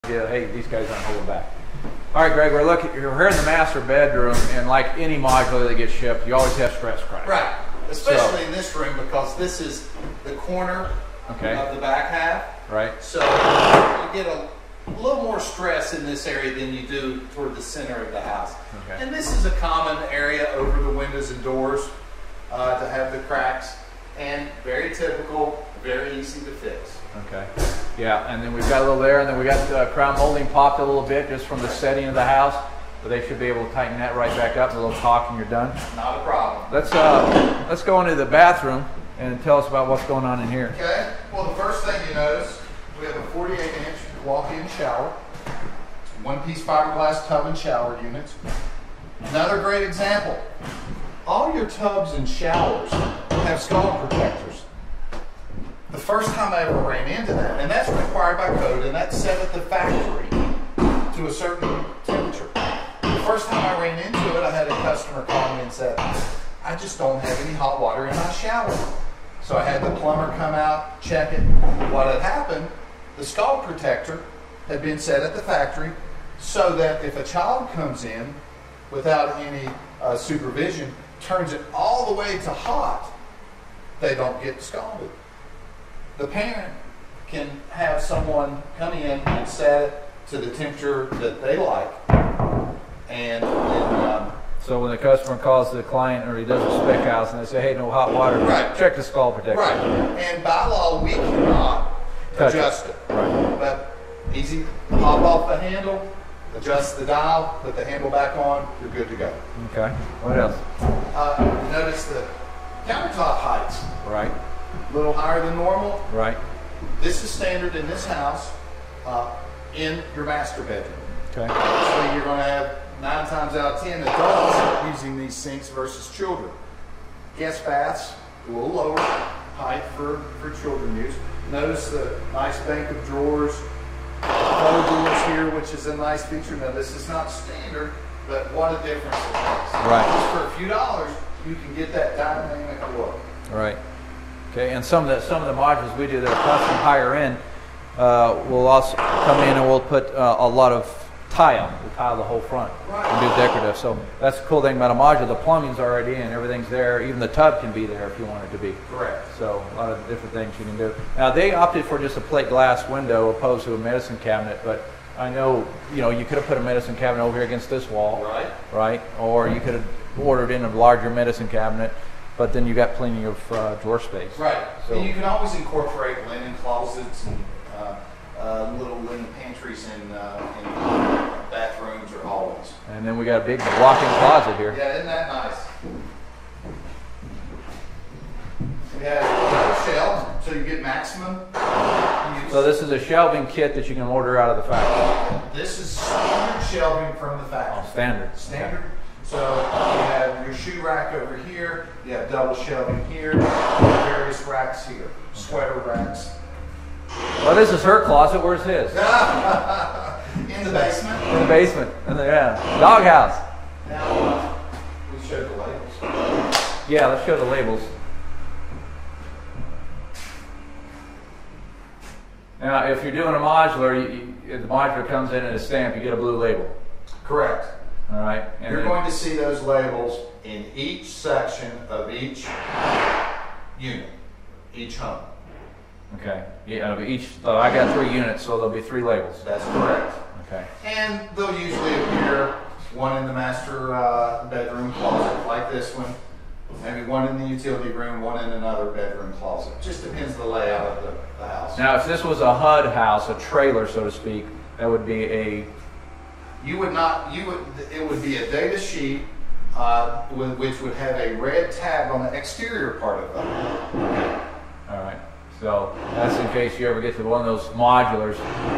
Yeah, hey, these guys aren't holding back. All right, Greg, we're here in the master bedroom, and like any modular that gets shipped, you always have stress cracks. Right, especially in this room because this is the corner of the back half. Right. So you get a little more stress in this area than you do toward the center of the house. Okay. And this is a common area over the windows and doors to have the cracks, and very typical, very easy to fix. Okay. Yeah, and then we've got a little there, and then we got the crown molding popped a little bit just from the setting of the house, but they should be able to tighten that right back up. A little caulk and you're done. Not a problem. Let's go into the bathroom and tell us about what's going on in here. Okay. Well, the first thing you notice, we have a 48-inch walk-in shower, one-piece fiberglass tub and shower units. Another great example. All your tubs and showers have scald protectors. The first time I ever ran into that, and that's required by code, and that's set at the factory to a certain temperature. The first time I ran into it, I had a customer call me and said, I just don't have any hot water in my shower. So I had the plumber come out, check it. What had happened, the scald protector had been set at the factory so that if a child comes in without any supervision, turns it all the way to hot, they don't get scalded. The parent can have someone come in and set it to the temperature that they like, and then so when the customer calls the client or he does a spec house and they say, hey, no hot water, right, check the scald protector. Right, and by law we cannot adjust it. Right. But easy, pop off the handle, adjust the dial, put the handle back on, you're good to go. Okay, what else? Notice the countertop heights. Right. A little higher than normal. Right. This is standard in this house in your master bedroom. Okay. So you're going to have 9 times out of 10 adults using these sinks versus children. Guest baths, a little lower height for children use. Notice the nice bank of drawers, fold doors here, which is a nice feature. Now this is not standard, but what a difference it makes. Right. Just for a few dollars, you can get that dynamic look. Right. Okay, and some of the modules we do that are custom higher end, we'll also come in and we'll put a lot of tile. We'll tile the whole front and do decorative. So that's the cool thing about a module. The plumbing's already in, everything's there. Even the tub can be there if you want it to be. Correct. So a lot of different things you can do. Now they opted for just a plate glass window opposed to a medicine cabinet, but I know you could have put a medicine cabinet over here against this wall. Right. Right. Or you could have ordered in a larger medicine cabinet. But then you got plenty of drawer space. Right. So, and you can always incorporate linen closets and little linen pantries in bathrooms or hallways. and then we got a big walk-in closet here. Yeah, isn't that nice? We have a shelf, so you get maximum use. So this is a shelving kit that you can order out of the factory. This is standard shelving from the factory. Oh, standard. Standard. Okay. So you have your shoe rack over here, you have double shelving here, various racks here, sweater racks. Well, this is her closet. Where's his? In the basement. In the basement. Doghouse. Now, we showed the labels. Yeah, let's show the labels. Now, if you're doing a modular, if the modular comes in a stamp, you get a blue label. Correct. All right. And you're going to see those labels in each section of each unit, each home. Okay. Yeah, I got 3 units, so there'll be 3 labels. That's correct. Okay. And they'll usually appear one in the master bedroom closet, like this one. Maybe one in the utility room, one in another bedroom closet. Just depends the layout of the house. Now, if this was a HUD house, a trailer, so to speak, that would be a... It would be a data sheet which would have a red tag on the exterior part of it. All right. So that's in case you ever get to one of those modulars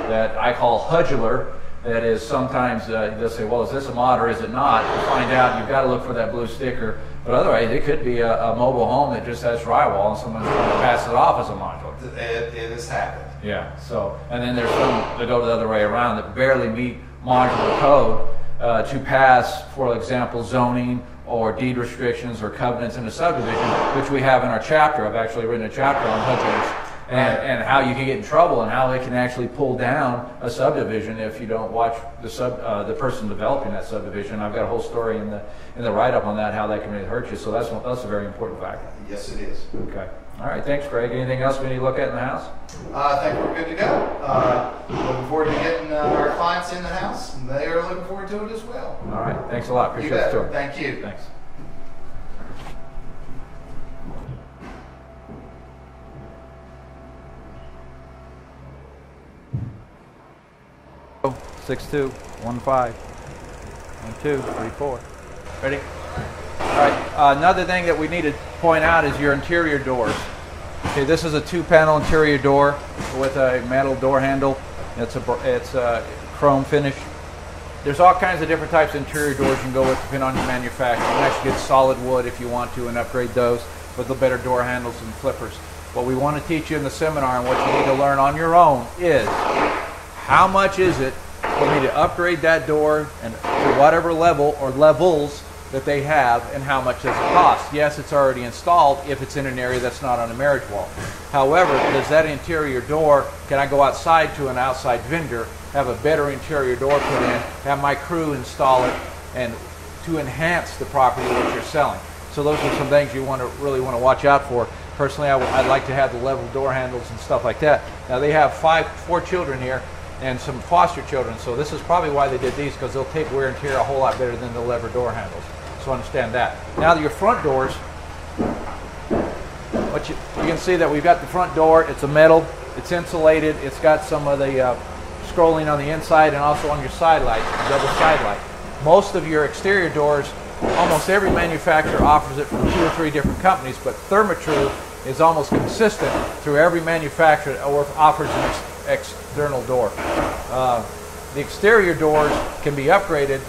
that I call hudular. That is sometimes they'll say, well, is this a mod or is it not? To find out, you've got to look for that blue sticker. But otherwise, it could be a mobile home that just has drywall and someone's trying to pass it off as a modular. It has happened. Yeah. So, and then there's some that go the other way around that barely meet modular code to pass, for example, zoning or deed restrictions or covenants in a subdivision, which we have in our chapter. I've actually written a chapter on hudulars and how you can get in trouble and how it can actually pull down a subdivision if you don't watch the person developing that subdivision. I've got a whole story in the write-up on that, how that can really hurt you. So that's a very important factor. Yes, it is. Okay. All right. Thanks, Greg. Anything else we need to look at in the house? I think we're good to go. Looking forward to getting our clients in the house, and they are looking forward to it as well. All right. Thanks a lot. Appreciate You bet. the tour. Thank you. Thanks. Oh, 6215 1234. Ready? All right. Another thing that we need to point out is your interior doors. Okay, this is a 2-panel interior door with a metal door handle. It's a chrome finish. There's all kinds of different types of interior doors you can go with depending on your manufacturer. You can actually get solid wood if you want to and upgrade those with the better door handles and flippers. What we want to teach you in the seminar and what you need to learn on your own is how much is it for me to upgrade that door and to whatever level or levels that they have, and how much does it cost? Yes, it's already installed if it's in an area that's not on a marriage wall. However, does that interior door, can I go outside to an outside vendor, have a better interior door put in, have my crew install it, and to enhance the property that you're selling? So those are some things you really want to watch out for. Personally, I'd like to have the level door handles and stuff like that. Now they have 4 children here and some foster children, so this is probably why they did these, because they'll take wear and tear a whole lot better than the lever door handles. So understand that. Now your front doors, you can see that we've got the front door. It's a metal, it's insulated, it's got some of the scrolling on the inside and also on your side lights, double side light. Most of your exterior doors, almost every manufacturer offers it from 2 or 3 different companies, but Therma-Tru is almost consistent through every manufacturer or offers an external door. The exterior doors can be upgraded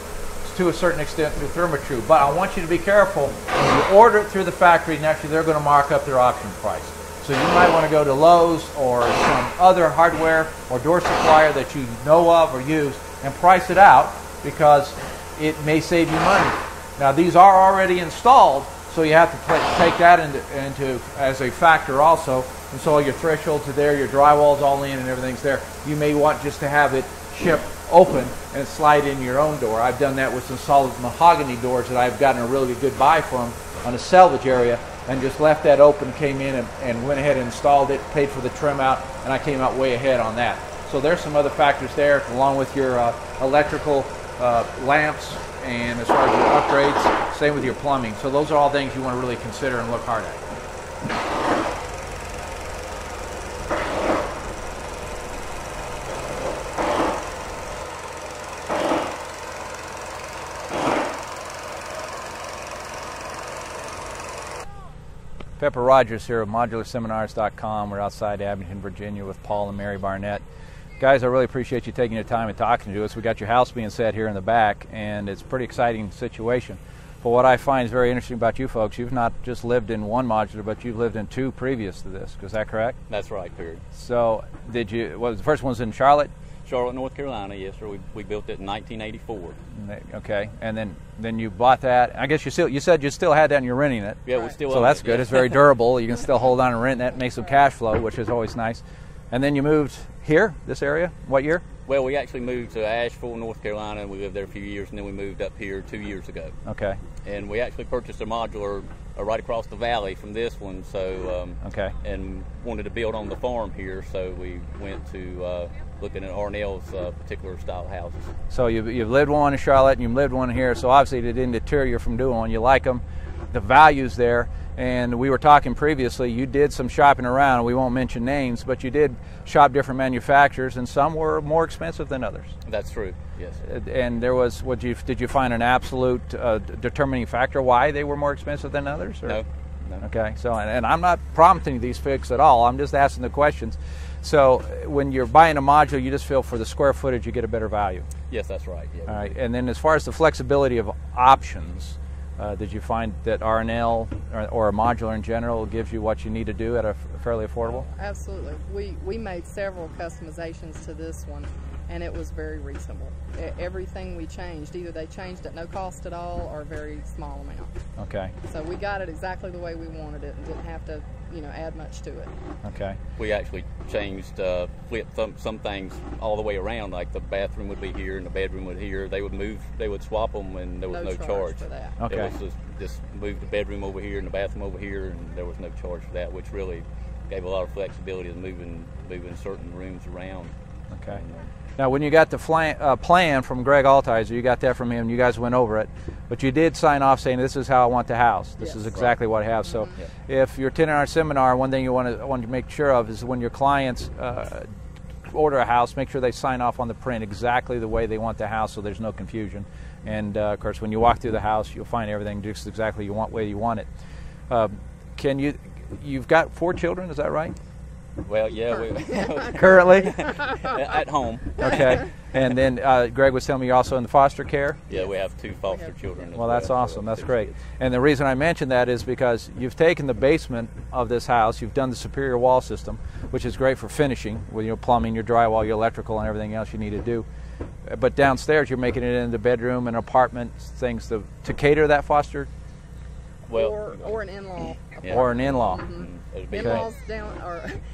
to a certain extent through Therma-Tru, but I want you to be careful. When you order it through the factory, naturally they're going to mark up their auction price. So you might want to go to Lowe's or some other hardware or door supplier that you know of or use and price it out, because it may save you money. Now these are already installed, so you have to take that into as a factor also. And so your thresholds are there, your drywall's all in and everything's there. You may want just to have it shipped open and slide in your own door. I've done that with some solid mahogany doors that I've gotten a really good buy from on a salvage area, and just left that open, came in and went ahead and installed it, paid for the trim out, and I came out way ahead on that. So there's some other factors there, along with your electrical lamps, and as far as your upgrades, same with your plumbing. So those are all things you want to really consider and look hard at. Pepper Rogers here of ModularSeminars.com. We're outside Abington, Virginia with Paul and Mary Barnett. Guys, I really appreciate you taking your time and talking to us. We got your house being set here in the back, and it's a pretty exciting situation. But what I find is very interesting about you folks, you've not just lived in one modular, but you've lived in 2 previous to this. Is that correct? That's right, period. So did you, the first one's in Charlotte? Charlotte, North Carolina, yes, sir. We built it in 1984. Okay, and then you bought that. I guess you said you still had that and you're renting it. Yeah, we still own it. So that's good. Yeah. It's very durable. You can still hold on and rent that, make some cash flow, which is always nice. And then you moved here, this area. What year? Well, we actually moved to Asheville, North Carolina, and we lived there a few years, and then we moved up here 2 years ago. Okay. And we actually purchased a modular right across the valley from this one, so okay. And wanted to build on the farm here, so we went to looking at Arnell's particular style houses. So you've lived one in Charlotte and you've lived one here, so obviously it didn't deter you from doing one. You like them, the value's there, and we were talking previously, you did some shopping around. We won't mention names, but you did shop different manufacturers, and some were more expensive than others. That's true, yes. And there was, did you find an absolute determining factor why they were more expensive than others? Or? No. Okay, so, and I'm not prompting these figures at all, I'm just asking the questions. So when you're buying a module, you just feel for the square footage you get a better value. Yes, that's right. Yeah. All right, and then as far as the flexibility of options, did you find that R&L or a modular in general gives you what you need to do at a fairly affordable? Absolutely. We made several customizations to this one, and it was very reasonable. Everything we changed, either they changed at no cost at all or a very small amount. Okay. So we got it exactly the way we wanted it and didn't have to add much to it. Okay. We actually changed, flipped some things all the way around. Like the bathroom would be here and the bedroom would here. They would swap them, and there was no charge for that. Okay. It was just move the bedroom over here and the bathroom over here, and there was no charge for that, which really gave a lot of flexibility to moving certain rooms around. Okay. Now, when you got the plan from Greg Altizer, you got that from him, you guys went over it, but you did sign off saying this is how I want the house. This is exactly what I have. So if you're attending our seminar, one thing you want to make sure of is when your clients order a house, make sure they sign off on the print exactly the way they want the house so there's no confusion. And, of course, when you walk through the house, you'll find everything just exactly way you want it. You've got 4 children, is that right? Well, yeah, Currently? at home. Okay. And then Greg was telling me you're also in the foster care? Yeah, we have 2 foster children. Well, that's awesome. That's great. And the reason I mention that is because you've taken the basement of this house, you've done the superior wall system, which is great for finishing with your plumbing, your drywall, your electrical, and everything else you need to do. But downstairs, you're making it into bedroom and apartment things to cater that foster. Well, or an in-law. Yeah. Or an in-law.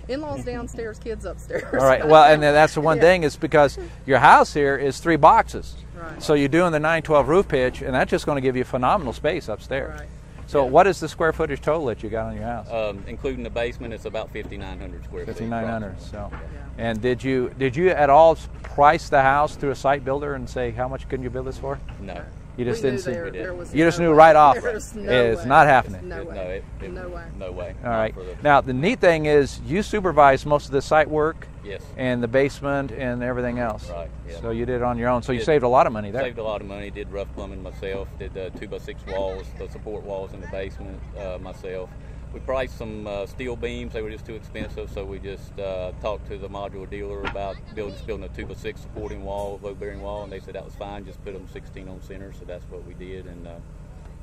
In-laws downstairs, kids upstairs. All right. Well, and that's the one thing is because your house here is 3 boxes. Right. So you're doing the 912 roof pitch, and that's just going to give you phenomenal space upstairs. Right. So what is the square footage total that you got on your house? Including the basement, it's about 5,900 square feet. 5,900. So, Yeah. and did you at all price the house through a site builder and say how much can you build this for? No. You just We didn't knew see. there was You just no knew way. right off. There's no It's way. not happening. No way. No way. No way. All right. Not for the- Now the neat thing is you supervise most of the site work. Yes. And the basement and everything else. Right, yeah. So you did it on your own. So you Did. saved a lot of money there. Saved a lot of money. Did rough plumbing myself. Did 2x6 walls, the support walls in the basement myself. We priced some steel beams. They were just too expensive, so we just talked to the modular dealer about building a 2x6 supporting wall, load-bearing wall, and they said that was fine. Just put them 16 on center, so that's what we did, and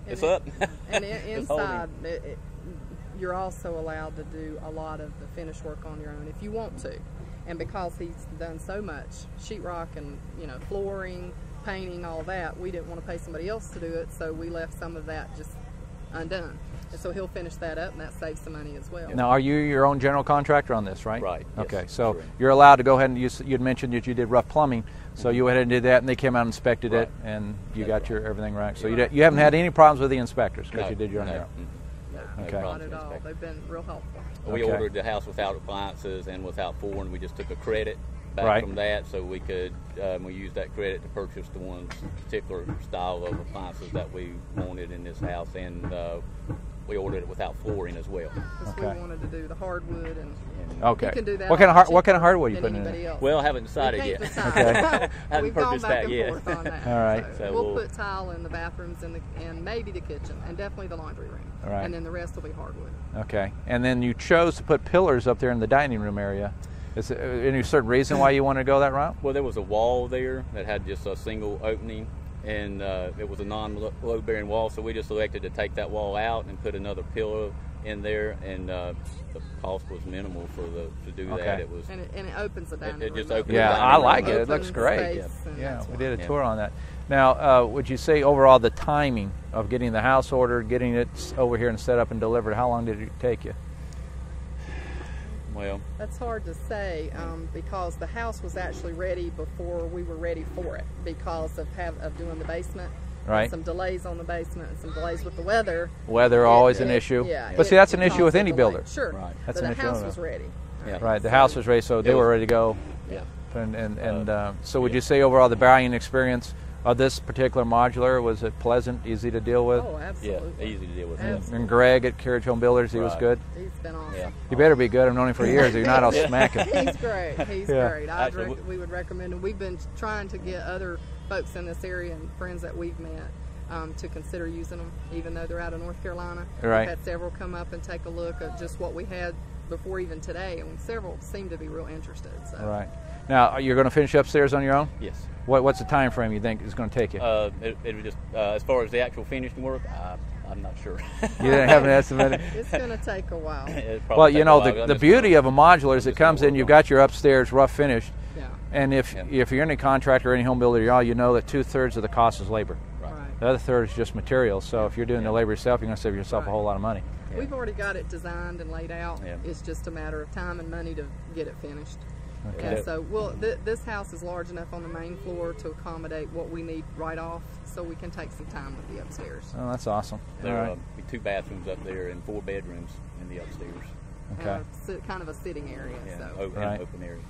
it's up. And It's holding. inside, you're also allowed to do a lot of the finish work on your own if you want to. And because he's done so much sheetrock and flooring, painting, all that, we didn't want to pay somebody else to do it, so we left some of that just undone. And so he'll finish that up, and that saves some money as well. Now, are you your own general contractor on this, right? Right, yes, Okay, so sure. you're allowed to go ahead and you'd mentioned that you did rough plumbing, so you went ahead and did that, and they came out and inspected it, and you got your everything right. So you haven't had any problems with the inspectors because No, you did your own. no. job. No Okay. Not problems at all. with They've been real helpful. We Okay. ordered the house without appliances and without flooring. We just took a credit back Right. from that, so we could we used that credit to purchase the one particular style of appliances that we wanted in this house, and we ordered it without flooring as well. Because Okay. we wanted to do the hardwood, and Okay. you can do that. What kind of what kind of hardwood you putting in anybody it? else. Well, haven't We decided can't yet. decide. Okay. Haven't We've gone purchased back that and yet. forth on that. All right. So we'll we'll- put tile in the bathrooms and maybe the kitchen, and definitely the laundry room. All right. And then the rest will be hardwood. Okay. And then you chose to put pillars up there in the dining room area. Is there any certain reason why you want to go that route? Well, there was a wall there that had just a single opening, and it was a non-load-bearing wall, so we just elected to take that wall out and put another pillar in there, and the cost was minimal to do that. Okay. It was And it opens the dining room. just up. opens Yeah, the dining I room like up. it. It looks Open great. space, and Yeah, that's we what- did a Yeah. tour on that. Now, would you say overall the timing of getting the house ordered, getting it over here and set up and delivered, how long did it take you? Well, That's hard to say because the house was actually ready before we were ready for it because of doing the basement. Right. Some delays on the basement and some delays with the weather. Weather always an issue. Yeah. But see, that's an it issue with caused a any delay. builder. Sure. Right. That's but an the issue house with was it. ready. Yeah. Right, the house was ready, so they were ready to go. yeah. So would you say overall the buying experience of this particular modular, was it pleasant, easy to deal with? Oh, Yeah, absolutely. easy to deal with. Absolutely. And Greg at Carriage Home Builders, he was Right. good? He's been awesome. Yeah. You better be good. I've known him for years. If you're not, I'll smack him. He's great. He's Yeah. great. Actually, We would recommend him. We've been trying to get other folks in this area and friends that we've met to consider using them, even though they're out of North Carolina. Right. We've had several come up and take a look at just what we had before even today, and several seem to be real interested. So. All right. Now, you're going to finish upstairs on your own? Yes. What's the time frame you think is going to take you? It was just as far as the actual finishing work, I'm not sure. You didn't have an estimate? It's going to take a while. It'd probably Well, take you a know, while. the I'm just beauty gonna- of a modular is it just gonna comes in, work you've on got your upstairs rough finished, Yeah. and if you're any contractor or any home builder at all, you know that 2/3 of the cost is labor. Right. Right. The other third is just materials. So if you're doing the labor yourself, you're going to save yourself a Right. whole lot of money. Yeah. We've already got it designed and laid out. Yeah. It's just a matter of time and money to get it finished. Okay. And so this house is large enough on the main floor to accommodate what we need right off, so we can take some time with the upstairs. Oh, that's awesome. There All will right. be 2 bathrooms up there and 4 bedrooms in the upstairs. Okay. Kind of a sitting area. Yeah, So. open, Right. open area.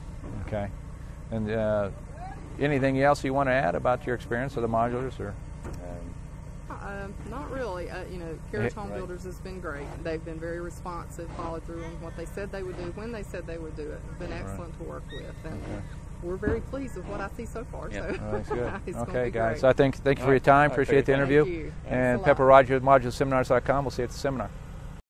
Okay. And anything else you want to add about your experience with the modulars, or? Not really. Carriage Home Right. Builders has been great. They've been very responsive, followed through on what they said they would do, when they said they would do it. It's been excellent to work with, and we're very pleased with what I see so far. Yeah. So Oh, that's good. it's gonna Okay, be guys. great. So thank you for your time. Appreciate the Thank interview. you. And Thanks a lot. Pepper Rogers, modularseminars.com. We'll see you at the seminar.